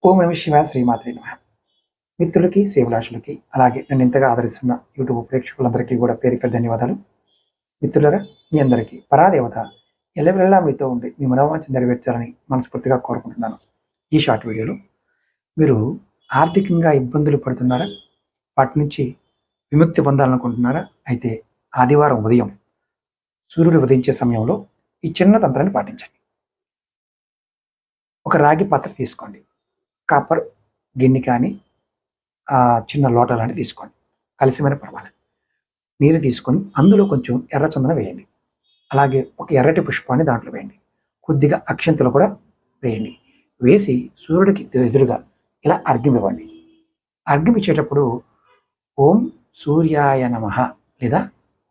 ఓం నమః శివాయ శ్రీమాత్రే నమః. మిత్రులకి, శ్రేభిలాషులకి, అలాగే నన్ను ఇంతగా ఆదరిస్తున్న యూట్యూబ్ ప్రేక్షకులందరికీ కూడా పేరు పేరు ధన్యవాదాలు. మిత్రులారా, మీ అందరికీ పరాదేవత ఎల్లవెల్లా మీతో ఉండి మీ మనోవాంఛ నెరవేర్చాలని మనస్ఫూర్తిగా కోరుకుంటున్నాను. ఈ షార్ట్ వీడియోలో మీరు ఆర్థికంగా ఇబ్బందులు పడుతున్నారా? వాటి నుంచి విముక్తి పొందాలనుకుంటున్నారా? అయితే ఆదివారం ఉదయం సూర్యుడు ఉదయించే సమయంలో ఈ చిన్న తంత్రాన్ని పాటించండి. ఒక రాగి పాత్ర తీసుకోండి. కాపర్ గిన్నె కానీ చిన్న లోట లాంటివి తీసుకోండి. కలిసిమైన పర్వాలేదు. నీరు తీసుకొని అందులో కొంచెం ఎర్ర చందన వేయండి. అలాగే ఒక ఎర్రటి పుష్పాన్ని దాంట్లో వేయండి. కొద్దిగా అక్షంతలు కూడా వేయండి. వేసి సూర్యుడికి ఎదురుగా ఇలా అర్ఘ్యం ఇవ్వండి. అర్ఘ్యం ఇచ్చేటప్పుడు ఓం సూర్యాయ నమః లేదా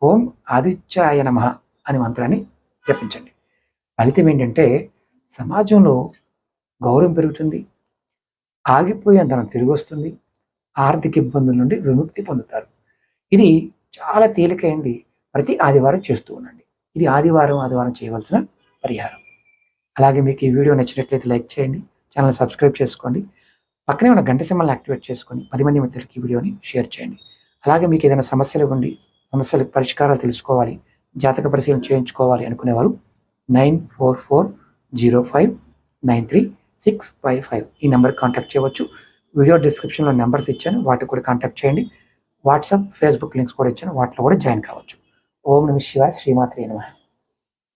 ఓం ఆదిత్యాయ నమః అనే మంత్రాన్ని జపించండి. ఫలితం ఏంటంటే సమాజంలో గౌరవం పెరుగుతుంది, ఆగిపోయే ధనం తిరిగి వస్తుంది, ఆర్థిక ఇబ్బందుల నుండి విముక్తి పొందుతారు. ఇది చాలా తేలికైంది. ప్రతి ఆదివారం చేస్తూ ఉండండి. ఇది ఆదివారం చేయవలసిన పరిహారం. అలాగే మీకు ఈ వీడియో నచ్చినట్లయితే లైక్ చేయండి, ఛానల్ సబ్స్క్రైబ్ చేసుకోండి, పక్కనే ఉన్న గంట సింబల్ని యాక్టివేట్ చేసుకొని 10 మంది మిత్రులకి ఈ వీడియోని షేర్ చేయండి. అలాగే మీకు ఏదైనా సమస్యలు ఉండి సమస్యలకు పరిష్కారాలు తెలుసుకోవాలి, జాతక పరిశీలన చేయించుకోవాలి అనుకునేవారు 9440593655 ఈ నెంబర్కి కాంటాక్ట్ చేయవచ్చు. వీడియో డిస్క్రిప్షన్లో నెంబర్స్ ఇచ్చాను, వాటికి కూడా కాంటాక్ట్ చేయండి. వాట్సాప్, ఫేస్బుక్ లింక్స్ కూడా ఇచ్చాను, వాటిలో కూడా జాయిన్ కావచ్చు. ఓం నమః శివాయ శ్రీమాత్రే నమః.